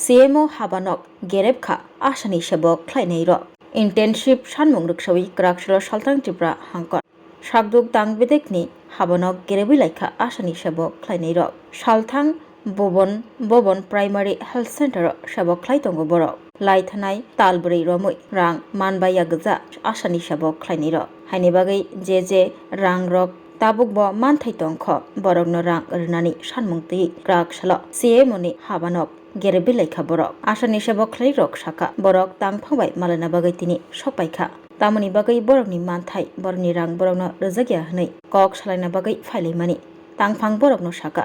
CMO habanok gerebkha asani sebok khlainai ro internship sanmung ruksawi krakshalo saltang tipra hangkot sakduk dang bedekni habanok gerebi laikha asani sebok khlainai ro salthang bobon primary health center sebok khlaitongo borok lai thanai talbrei romoi rang manbaya gja asani sebok khlainai ro haini bagai je rang rok tabuk bo manthai tongkho borokno rang rnani sanmungti krakshalo CMO ni habanok gerebi laikha borok asani sebok khlai rok saka borok tangphangbai malana bagai tini sokpaikha tamoni bagai borokni manthai borni rang borokno rojagya hnai kok salaina bagai phailaimani tangphang borokno saka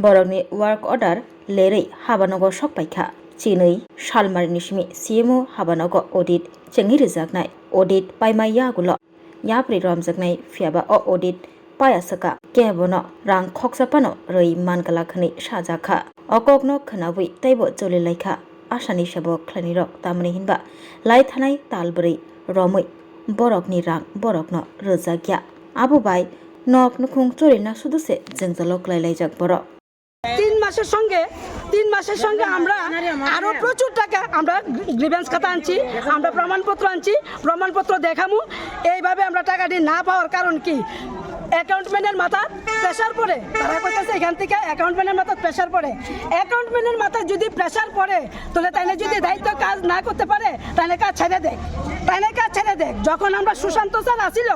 borokni work order lerei habanogo sokpaikha chinui salmarini simi CMO habanogo audit chengi rijaknai audit paimaya gulo yapri romjaknai fiaba o audit payasaka kebono rang khoksapano rei mankala khani sajakha okokno khnawi taibo choli laikha asani sebok khlani rok tamani hinba lai thanai talbrei romoi borokni rang borokno rojagya abu bai nok nukhung chorina suduse jengjalok lailajak borok 3 মাসের সঙ্গে আমরা আরো প্রচুর টাকা আমরা grievance খাতা আনছি আমরা প্রমাণপত্র দেখামু এইভাবে আমরা টাকাটি না পাওয়ার কারণ কি অ্যাকাউন্টম্যানের মাথা প্রেসার পড়ে তারা কইতাছে এখান থেকে অ্যাকাউন্টম্যানের মাথা প্রেসার পড়ে অ্যাকাউন্টম্যানের মাথা যদি প্রেসার পড়ে তাহলে তাইলে যদি দায়িত্ব কাজ না করতে পারে তাহলে কাজ ছেড়ে দেয় যখন আমরা সুশান্ত স্যার আসিল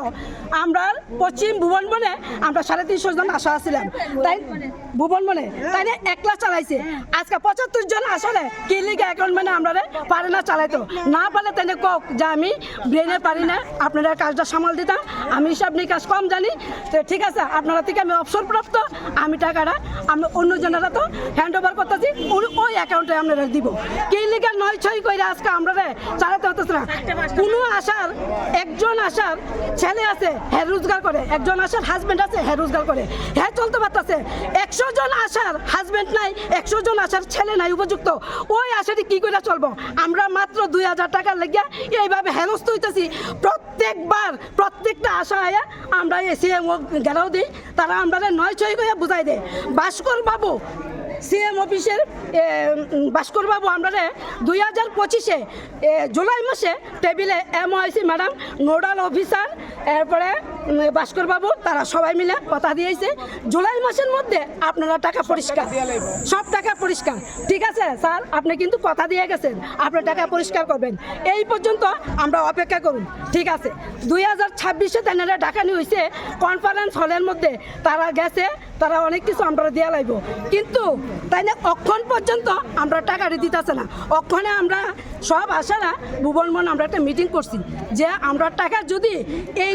আমরা পশ্চিম ভুবনবনে আমরা 350 জন আশা আসছিলাম তাই ভুবনবনে তাই একলা চালাইছে আজকে 75 জন আসলে কি লিগে অ্যাকাউন্টম্যানে আমরা পারে না চালাইতো না পারলে তাই কক যে আমি ব্রেনে পারি না আপনারা কাজটা সামাল দিতাম আমি হিসাব নিকাশ কম জানি তো ঠিক আছে আপনারা থেকে আমি অবসরপ্রাপ্ত আমি টাকাটা আমি অন্য জনেরা তো হ্যান্ড ওভার করতেছি ওই অ্যাকাউন্টে আমরা দিব কি লিগে 9-6 করে আজকে আমরা চালাতে হতেছে না কোনো আশার একজন আশার ছেলে আছে হ্যাঁ রোজগার করে একজন আশার হাজবেন্ড আছে হ্যাঁ রোজগার করে হ্যাঁ চলতে পারতেছে 100 জন আশার হাজবেন্ড নাই 100 জন আশার ছেলে নাই উপযুক্ত ওই আশাটি কি করে চলবো আমরা মাত্র 2000 টাকা লেগে এইভাবে হেনস্থ হইতেছি প্রত্যেকটা আশা আয়া আমরা CMO গেরাও দিই তারা আমরা 9-6 করে বুঝাই দেয় ভাস্কর বাবু CM অফিসের ভাস্কর বাবু আমরা 2025-এ জুলাই মাসে টেবিলে MOIC ম্যাডাম নোডাল অফিসার এরপরে ভাস্কর বাবু তারা সবাই মিলে কথা দিয়েছে জুলাই মাসের মধ্যে আপনারা টাকা পরিষ্কার সব টাকা পরিষ্কার ঠিক আছে স্যার আপনি কিন্তু কথা দিয়ে গেছেন আপনি টাকা পরিষ্কার করবেন এই পর্যন্ত আমরা অপেক্ষা করুন ঠিক আছে 2026-এ তারা ডাকানি হয়েছে কনফারেন্স হলের মধ্যে তারা গেছে তারা অনেক কিছু আমরা দেওয়া লাগবো কিন্তু তাই না অক্ষণ পর্যন্ত আমরা টাকা দিতেছে না অক্ষণে আমরা সব আশারা ভুবনমন আমরা একটা মিটিং করছি যে আমরা টাকা যদি এই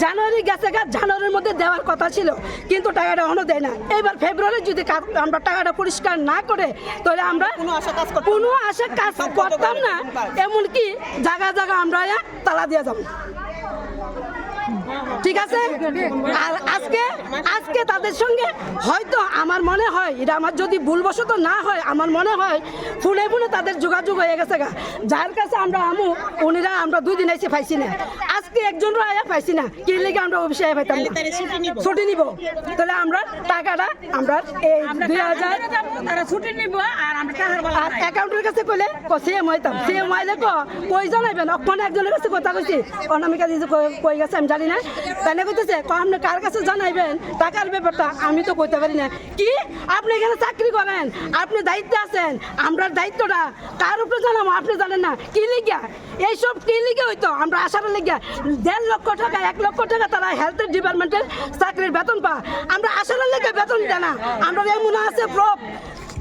জানুয়ারি গেছে জানুয়ারির মধ্যে দেওয়ার কথা ছিল কিন্তু টাকাটা এখনো দেয় না এবার ফেব্রুয়ারি যদি আমরা টাকাটা পরিষ্কার না করে তাহলে আমরা কোনো আশা কাজ করতাম না এমনকি জায়গা আমরা তালা দিয়ে যাবো ঠিক আছে আর আজকে তাদের সঙ্গে হয়তো আমার মনে হয় এটা আমার যদি ভুলবশত না হয় আমার মনে হয় ফোনে তাদের যোগাযোগ হয়ে গেছে যার কাছে আমরা উনিরা আমরা 2 দিন এসে পাইছি না আজকে একজনরা আয়া পাইছি না কি লেগে আমরা অফিসে পাইতাম না ছুটি নিব তাহলে আমরা টাকাটা আমরা এই 2000 তারা ছুটি নিব আর আমরা টাকার অ্যাকাউন্টের কাছে কইলে CM হইতাম CM হইলে কই জানাইবেন ওখানে একজনের কাছে কথা কইছি অনামিকা দিছে কই গেছে আমি জানি না তাই না কইতেছে আপনি কার কাছে জানাইবেন টাকার ব্যাপারটা আমি তো কইতে পারি না কি আপনি এখানে চাকরি করেন আপনি দায়িত্বে আছেন আমরা দায়িত্বটা কার উপরে জানাবো আপনি জানেন না কি লিগা এইসব কি লিগে হইতো আমরা আশার লিগা 1.5 লক্ষ টাকা 1 লক্ষ টাকা তারা হেলথ ডিপার্টমেন্টের চাকরির বেতন পা আমরা আশার লিগে বেতন দেয় না আমরা এমন আছে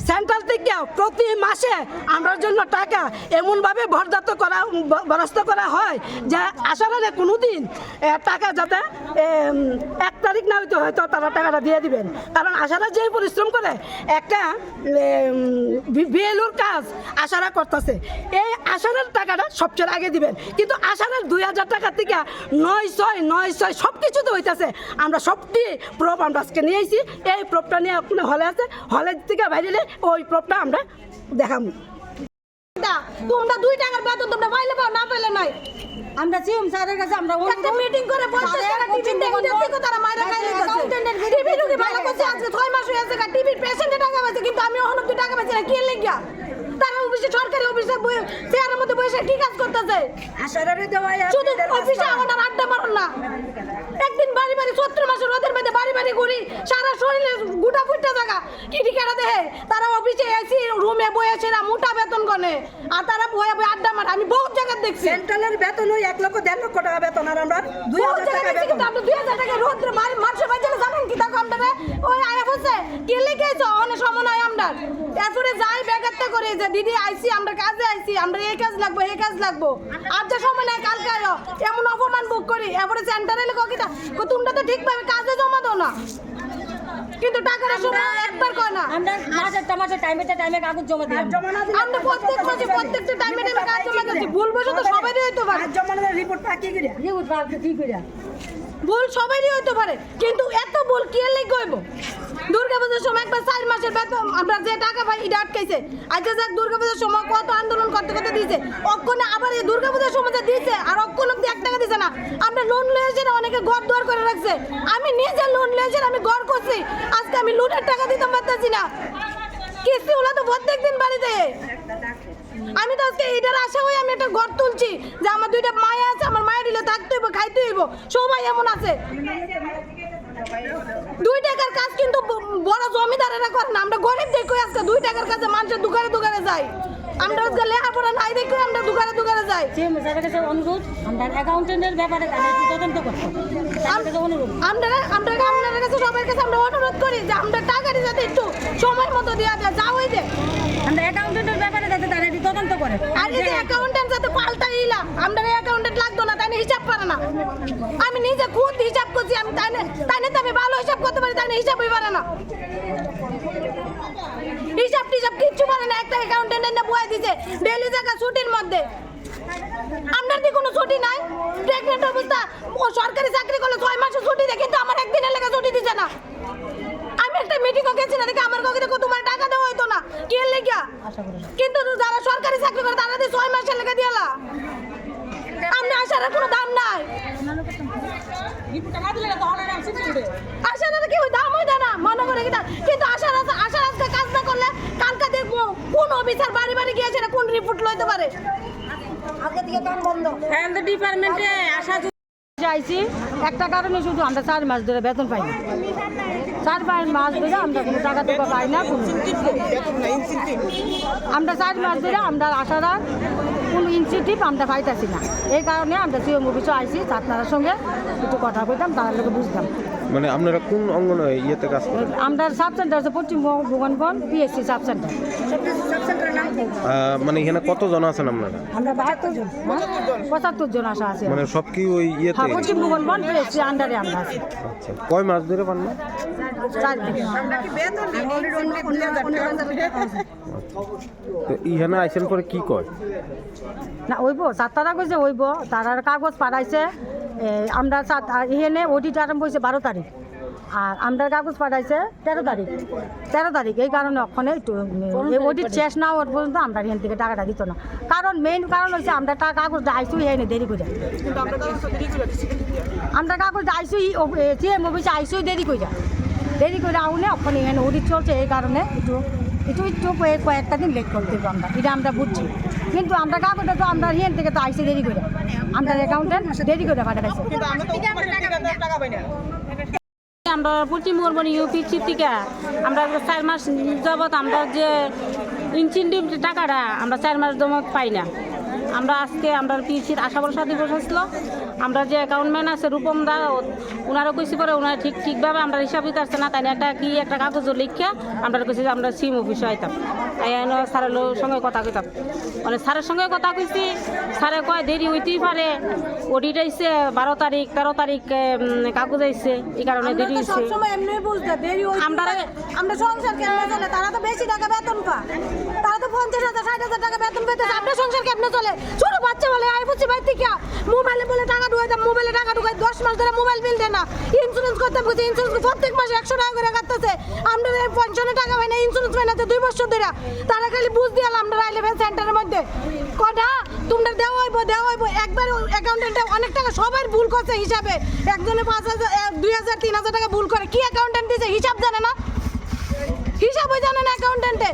সেন্ট্রাল থেকে প্রতি মাসে আমরার জন্য টাকা এমনভাবে বরাদ্দ করা হয় যে আশারা কোনোদিন টাকা যাতে 1 তারিখ না হইতে হয়তো তারা টাকাটা দিয়ে দিবেন কারণ আশারা যে পরিশ্রম করে একটা বিএলওর কাজ আশারা করতেছে এই আশারার টাকাটা সবচেয়ে আগে দিবেন কিন্তু আশারার 2000 টাকা থেকে 9-6 সব কিছুতে হইতেছে আমরা সবটি প্রুফ আমরা আজকে নিয়ে এসেছি এই প্রুফটা নিয়ে ওখানে হলে আছে হলের থেকে বাইরে ওই প্রুফটা আমরা দেখাবো তোমরা 2 টাকার বেতন তোমরা পাইলে পাও না পাইলে নাই আমরা সিএম স্যারের কাছে আমরা একটা মিটিং করে বলতে তারা টিভি দেখতে তারা মাইরা খাইলে টিভি রুগী ভালো করছে আজকে 6 মাস হয়ে গেছে টিভির পেশেন্টে টাকা পাইছে কিন্তু আমি ওখানে 2 টাকা পাইছি না কি লাগিয়া অফিসে সরকারি অফিসে চেয়ারের মধ্যে বসে কি কাজ করতেছে শুধু অফিসে আমার আড্ডা মারুন না একদিন বাড়ি বাড়ি 70 মাসের রোদের মধ্যে বাড়ি বাড়ি ঘুরি সারা শরীরে গুটা ফুটা জায়গা কি ঠিকানা দেহে তারা অফিসে এসি রুমে বসে না মোটা বেতন গনে আর তারা বয়ে বয়ে আড্ডা মারে আমি বহুত জায়গা দেখছি সেন্ট্রালের বেতন ওই 1 লক্ষ 1.5 লক্ষ টাকা বেতন আর আমরা 2000 টাকা বেতন আমরা 2000 টাকা রোদ্রে মারি মাসে বাজারে জানেন কি টাকা আমরা ওই আয়া বসে কি লিখেছো অনেক সময় আমরা এরপরে যাই ব্যাগারটা করে যে দিদি আইছি আমরা কাজে আইছি আমরা এই কাজ লাগবো এই কাজ লাগবো আর যে সময় নাই কালকে আয়ো এমন অপমান বুক করি এরপরে সেন্টারে লেখো কিটা তোমরা তো ঠিকভাবে কাজে জমা দাও না কিন্তু টাকার সময় একবার কয় না আমরা মাসের টাইমে কাগজ জমা দিই আমরা প্রত্যেক মাসে প্রত্যেকটা টাইমে কাজ জমা দিচ্ছি ভুল বসে তো সবারই হইতে পারে জমা রিপোর্ট পাকি করে ভুল সবারই হইতে পারে কিন্তু এত ভুল কি লেগে হইব দুর্গাপূজার সময় একবার 4 মাসের বেতন আমরা যে টাকা পাই এটা আটকাইছে আজকে যাক দুর্গাপূজার সময় কত আন্দোলন করতে করতে দিয়েছে অক্ষণে আবার এই দুর্গাপূজার সময় যে দিয়েছে আর অক্ষণ অব্দি 1 টাকা দিয়েছে না আমরা লোন লয়েছি না অনেকে ঘর দুয়ার করে রাখছে আমি নিজে লোন লয়েছি আমি ঘর করছি আজকে আমি লোনের টাকা দিতে পারতেছি না কিস্তি হলো তো প্রত্যেক দিন বাড়িতে আমি তো আজকে এইটার আশা হয়ে আমি একটা ঘর তুলছি যে আমার 2টা মায়া আছে আমার মায়ের দিলে থাকতে হইব খাইতে হইব সবাই এমন আছে 2 টাকার কাজ কিন্তু বড় জমিদারেরা করে না আমরা গরিব দেখো আজকে 2 টাকার কাজে মানুষের দোকানে দোকানে যাই আমরা আজকে লেখাপড়া নাই দেখো আমরা দোকানে দোকানে যাই স্যারের কাছে অনুরোধ আমরা অ্যাকাউন্টেন্টের ব্যাপারে তদন্ত করতে আপনাদের কাছে সবার কাছে আমরা অনুরোধ করি যে আমরা টাকাটি যাতে একটু সময় মতো দেওয়া যায় যা হই যে আমরা অ্যাকাউন্টেন্টের ব্যাপারে যাতে তারা এটি তদন্ত করে আর এই যে অ্যাকাউন্টেন্ট যাতে পাল্টাইলা আমরা অ্যাকাউন্টেন্ট লাগতো না তাই হিসাব পারে না আমি নিজে খুদ হিসাব করছি আমি তাই তো আমি ভালো হিসাব করতে পারি তাই হিসাবই পারে না হিসাব টিসাব কিচ্ছু পারে না একটা অ্যাকাউন্টেন্ট এনে বয়ে দিছে ডেইলি জায়গা ছুটির মধ্যে আপনার কি কোনো ছুটি নাই প্রেগনেন্ট অবস্থা ও সরকারি চাকরি করলে 6 মাসের ছুটি দেয় কিন্তু আমার একদিনের লেগে ছুটি দিছে না আমি একটা মিটিংও গেছি না দেখে আমার কাছে তোমার টাকা দেওয়া হইতো না কি লেগা কিন্তু যারা সরকারি চাকরি করে তারা দিয়ে 6 মাসের লেগে দিয়ালা আমরা আশার কোনো দাম নাই আশার কি দাম হয় না মনে করে কিন্তু আশার আজকে কাজ না করলে কালকে দেখবো কোন অফিসার বাড়ি বাড়ি গিয়েছে না কোন রিপোর্ট লইতে পারে আজকে থেকে কাম বন্ধ হেলথ ডিপার্টমেন্টে আসা আইছি একটা কারণে শুধু আমরা 4 মাস ধরে বেতন পাই না 4 মাস ধরে আমরা কোনো টাকা টাকা পাই না আমরা 4 মাস ধরে আমরা আশারা কোনো ইনসেন্টিভ আমরা পাইতেছি না এই কারণে আমরা সিএম অফিসে আইছি আপনার সঙ্গে একটু কথা কইতাম তার লোকে বুঝতাম মানে আপনারা কোন অঙ্গনওয়াড়ি ইয়েতে কাজ করেন আমরা সাব সেন্টার আছে পশ্চিম ভুবনবন পিএসসি সাব সেন্টার মানে এখানে কতজন আছেন আপনারা আমরা 72 জন 75 জন আশা আছে মানে সব কি ওই ইয়েতে হ্যাঁ পশ্চিম ভুবনবন পিএসসি আন্ডারে আমরা আছি আচ্ছা কয় মাস ধরে পান না 4 দিন আমরা কি বেতন তো এখানে আইসেন পরে কি কয় না ওইব তারা কইছে ওইব তারার কাগজ পাঠাইছে আমরা এখানে অডিট আরম্ভ হয়েছে 12 তারিখ আর আমরা কাগজ পাঠাইছে 13 তারিখ এই কারণে ওখানে অডিট শেষ না হওয়ার পর্যন্ত আমরা এখান থেকে টাকাটা দিত না কারণ মেইন কারণ হচ্ছে আমরা টাকা কাগজটা আইসু এখানে দেরি করে আমরা কাগজটা আইসু সিএম অফিসে আইসু দেরি করে আউনে ওখানে এখানে অডিট চলছে এই কারণে একটু কয়েকটা দিন লেট করতে হবে আমরা এটা আমরা বুঝছি কিন্তু আমরা কাগজটা তো আমরা এখান থেকে তো আইসে দেরি করে আমরা অ্যাকাউন্টেন্ট দেরি করে পাঠাইছে আমরা পশ্চিম বর্মন ইউপি চিত্রিকা আমরা 4 মাস যাবত আমরা যে ইনসেন্টিভ টাকাটা আমরা 4 মাস জমত পাই না আমরা আজকে আমরা পিসির আশা ভরসা দিবস আসলো আমরা যে অ্যাকাউন্টম্যান আছে রূপম দা ওনারা কইছি পরে ওনারা ঠিকভাবে আমরা হিসাব দিতে আসছে না তাই একটা কাগজ লিখিয়া আমরা কইছি যে আমরা সিম অফিসে আইতাম স্যারের সঙ্গে কথা কইতাম মানে স্যারের সঙ্গে কথা কইছি স্যারে কয় দেরি হইতেই পারে অডিট আইছে 12 তারিখ 13 তারিখ কাগজ আইছে এই কারণে দেরি হইছে সবসময় এমনি বুঝতে দেরি হইছে আমরা সংসার কেমনে চলে তারা তো বেশি টাকা বেতন পায় তারা তো 50,000 60,000 টাকা বেতন পেতে আমরা সংসার কেমনে চলে ছোট বাচ্চা বলে আই বুঝছি ভাই থেকে মোবাইলে বলে টাকা ঢুকাই দাম মোবাইলে টাকা ঢুকাই 10 মাস ধরে মোবাইল বিল দেয় না ইন্স্যুরেন্স করতে বুঝছি ইন্স্যুরেন্স প্রত্যেক মাসে 100 টাকা করে কাটতেছে আমরা পেনশনে টাকা পাই না ইন্স্যুরেন্স পাই না 2 বছর ধরে তারা খালি বুঝ দিয়াল আমরা রাইলেভেন সেন্টারের মধ্যে কটা তোমরা দেওয়া হইব একবার অ্যাকাউন্টেন্টে অনেক টাকা সবার ভুল করছে হিসাবে একজনে 5,000 2,000 3,000 টাকা ভুল করে কি অ্যাকাউন্টেন্ট দিছে হিসাব জানে না হিসাবই জানে না অ্যাকাউন্টেন্টে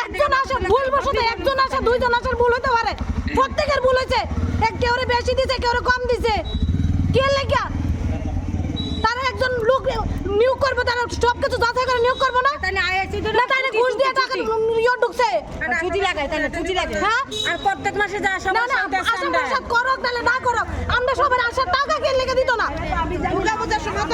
একজন আসে ভুল বসতে একজন আসে দুইজন আসার ভুল হতে পারে, প্রত্যেকের ভুল হয়েছে, কেউ বেশি দিছে কেউ কম দিছে, কে লেখা তারা একজন লোক নিয়োগ করবো, তারা সব কিছু যাচাই করে নিয়োগ করবো না, না তাহলে ঘুষ দিয়ে টাকা ঢুকছে হ্যাঁ আর প্রত্যেক মাসে যা না না আশা করক তাহলে না করক, আমরা সবার আশার টাকা কে লেগে দিত না। দুর্গাপূজার সময়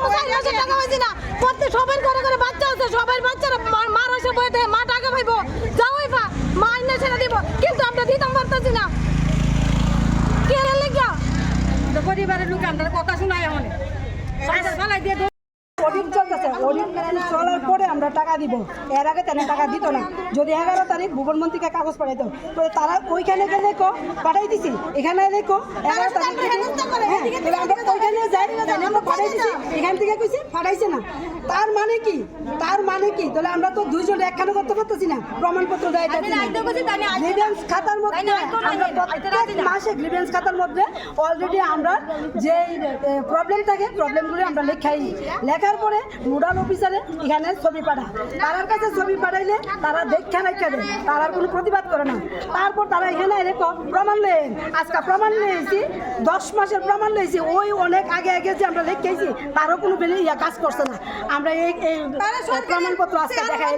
4 মাসের টাকা হয়েছে না, প্রত্যেক সবার ঘরে ঘরে বাচ্চা আছে, সবাই বাচ্চারা মার আসে বই থেকে মা টাকা পাইবো, যাও এফা মা এনে ছেড়ে দিব, কিন্তু আমরা দিতাম পারতেছি না, কে লেগে পরিবারের লোক আমরা কথা শোনায় অনেক অডিট চলতেছে, অডিট চলার পরে আমরা টাকা দিব, এর আগে তারা টাকা দিত না। যদি 11 তারিখ ভুবনমন্ত্রীকে কাগজ পাঠাইতো তো তারা ওইখানে গেলে পাঠাই দিছি, এখানে এলে 11 তারিখ ওইখানে যাই আমরা পাঠাই দিছি, এখান থেকে কইছি পাঠাইছে না। তার মানে কি তাহলে আমরা তো দুইজন একখানে করতে পারতেছি না, প্রমাণপত্র দেয় গ্রিভেন্স খাতার মধ্যে আমরা প্রত্যেক মাসে গ্রিভেন্স খাতার মধ্যে অলরেডি আমরা যে প্রবলেম থাকে প্রবলেমগুলো আমরা লেখার পরে নোডাল অফিসারে এখানে ছবি পাঠায়, তার কাছে ছবি পাঠাইলে তারা দেখা রেখে দেয়, তারা কোনো প্রতিবাদ করে না। তারপর তারা এখানে এরকম প্রমাণ লেন, আজকে প্রমাণ নিয়েছি 10 মাসের প্রমাণ নিয়েছি, ওই অনেক আগে যে আমরা লিখেছি তারও কোনো কাজ করছে না। আমরা এই প্রমাণপত্র আজকে দেখাই